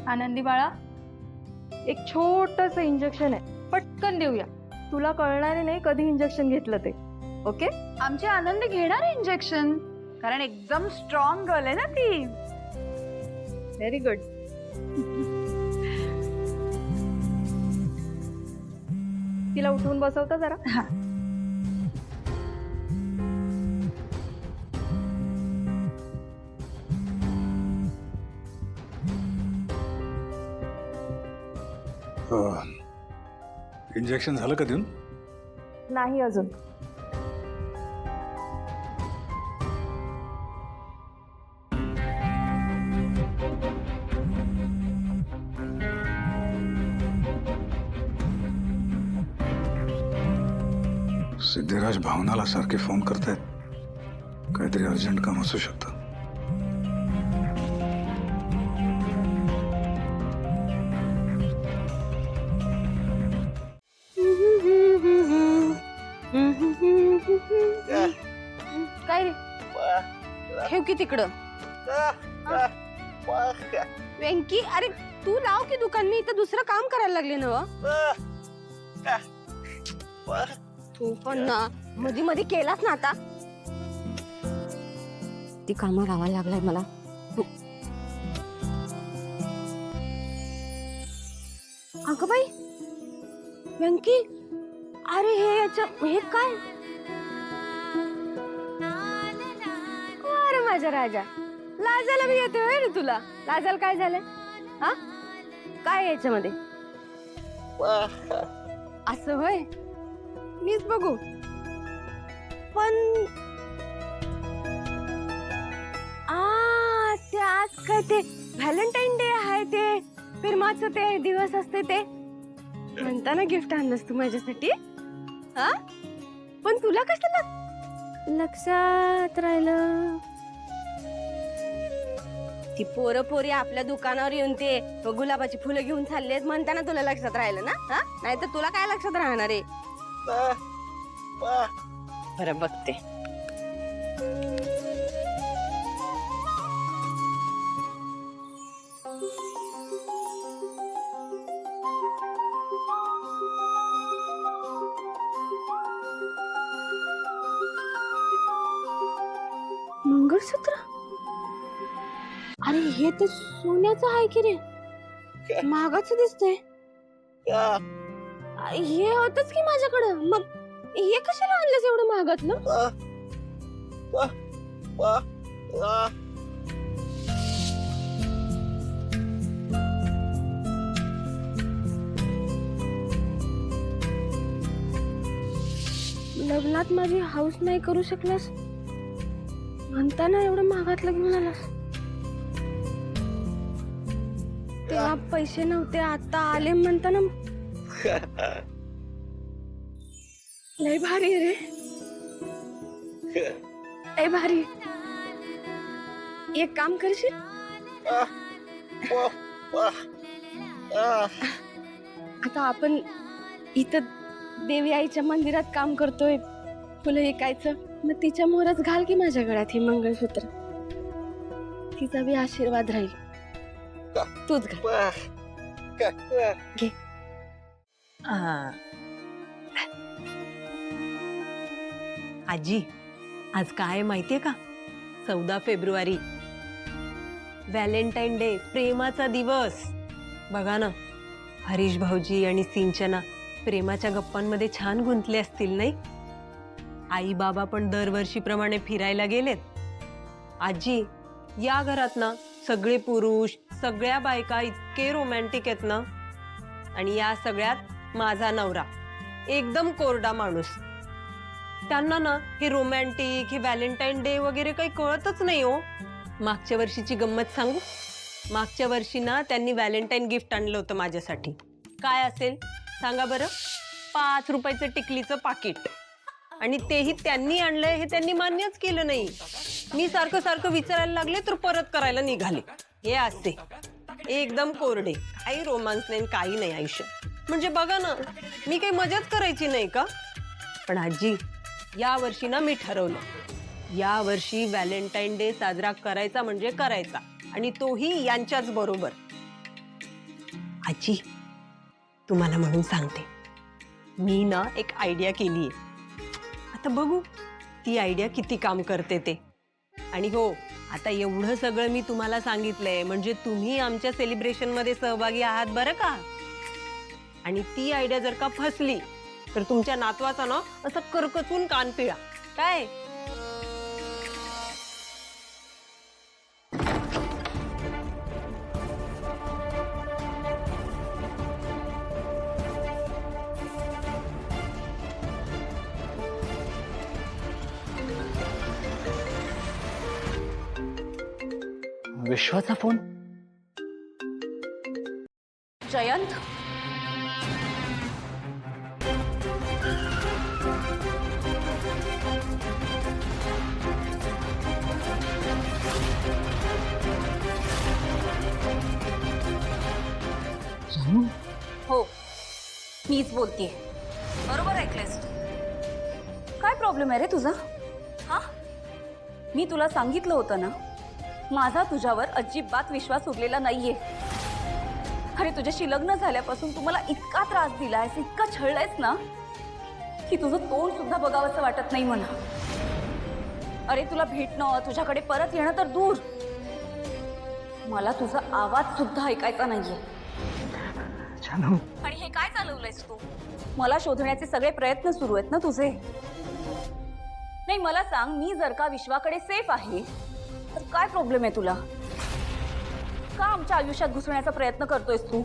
आनंदी बाळा, एक छोटस इंजेक्शन आहे, पटकन देऊया. तुला कळणार नाही कधी इंजेक्शन घेतलं ते. ओके? आमची आनंदी घेणार आहे इंजेक्शन, कारण एकदम स्ट्रॉंग गर्ल आहे ना ती. Very good. तिला उठवून बसवता जरा. हा. इंजेक्शन झालं का देऊन? नाही अजून. सिद्धिराज भावनाला सारखे फोन करतायत. काहीतरी अर्जंट काम असू शकतं. काय रे? ठेव की तिकडं. वेंकी, अरे तू लाव की दुकान, मी इथं दुसरं काम करायला लागले ना. तू पण ना मध्ये मध्ये केलास ना आता. ती कामं लावायला लागलाय मला. अगं बाई वेंकी, अरे हे काय? अरे माझा राजा, लाजायला मी येतोय रे तुला. लाजायला काय झालंय? हा, काय याच्यामध्ये असं होय? मीच बघू. पण ते आज काय ते व्हॅलेंटाईन डे आहे, ते प्रेमाचं ते दिवस असते ते म्हणताना गिफ्ट आणलंस तू माझ्यासाठी. हा, पण तुला कसं लक्षात राहिलं? ती पोरं आपल्या दुकानावर येऊन ते गुलाबाची फुलं घेऊन चाललेत म्हणताना तुला लक्षात राहिलं ना. हा, नाही तर तुला काय लक्षात राहणार आहे? बरं बघते. मंगळसूत्र? अरे हे तर सोन्याचं आहे की रे, महागाचं दिसतंय. हे होतच की माझ्याकडं, मग हे कशाला आणलंस एवढं महागातलं? लग्नात माझी हाऊस नाही करू शकलास म्हणताना एवढं महागातलं घेऊन आलास. तेव्हा पैसे नव्हते, आता आले म्हणताना. लय भारी रे, लय भारी. एक काम करशील? आता आपण इथं देवी आईच्या मंदिरात काम करतोय, फुलं विकायचं, मग तिच्या मोहरच घाल की माझ्या गळ्यात हे मंगळसूत्र. तिचा बी आशीर्वाद राहील. तूच घाल. घे. आजी, आज काय माहितीये का? 14 फेब्रुवारी, व्हॅलेंटाईन डे, प्रेमाचा दिवस. बघा ना, हरीश भाऊजी आणि सिंचना प्रेमाच्या गप्पांमध्ये छान गुंतले असतील नाही? आई बाबा पण दरवर्षीप्रमाणे फिरायला गेलेत. आजी, या घरात ना सगळे पुरुष, सगळ्या बायका इतके रोमॅन्टिक आहेत ना. आणि या सगळ्यात माझा नवरा एकदम कोरडा माणूस. त्यांना ना हे रोमॅन्टिक, हे व्हॅलेंटाईन डे वगैरे काही कळतच नाही हो. मागच्या वर्षीची गंमत सांगू? मागच्या वर्षी ना त्यांनी व्हॅलेंटाईन गिफ्ट आणलं होतं माझ्यासाठी. काय असेल सांगा बरं? 5 रुपयाचं टिकलीचं पाकिट. आणि तेही त्यांनी आणलंय हे त्यांनी मान्यच केलं नाही. मी सारखं सारखं विचारायला लागले तर परत करायला निघाले. हे असते एकदम कोरडे, काही रोमांस नाही, काही नाही आयुष्यात. म्हणजे बघा ना, मी काही मजाच करायची नाही का? पण आजी, या वर्षी ना मी ठरवलं, या वर्षी व्हॅलेंटाईन डे साजरा करायचा म्हणजे करायचा, आणि तोही यांच्याच बरोबर. करायची तुम्हाला म्हणून सांगते. मी ना एक आयडिया केलीये. आता बघू ती आयडिया किती काम करते ते. आणि हो, आता एवढं सगळं मी तुम्हाला सांगितलंय म्हणजे तुम्ही आमच्या सेलिब्रेशन मध्ये सहभागी आहात बरं का. आणि ती आयडिया जर का फसली तर तुमच्या नातवाचा ना असं करकचून कान पिळा काय. विश्वाचा फोन. जयंत, हो मीच बोलतेय. बरोबर ऐकलेस तू. काय प्रॉब्लेम आहे रे तुझा? हा, मी तुला सांगितलं होतं ना, माझा तुझ्यावर अजिबात विश्वास उरलेला नाहीये. अरे तुझ्याशी लग्न झाल्यापासून तू मला इतका त्रास दिलायस, इतका छळलायस ना, की तुझं तोंड सुद्धा बघावंसं वाटत नाही मला. अरे तुला भेटणं, तुझ्याकडे परत येणं तर दूर, मला तुझा आवाज सुद्धा ऐकायचा नाहीये. जानू, आणि हे काय चालवलंयस तू? मला शोधण्याचे सगळे प्रयत्न सुरू आहेत ना तुझे. नाही मला सांग, मी जर का विश्वाकडे सेफ आहे तर काय प्रॉब्लेम आहे तुला? का आमच्या आयुष्यात घुसण्याचा प्रयत्न करतोयस तू?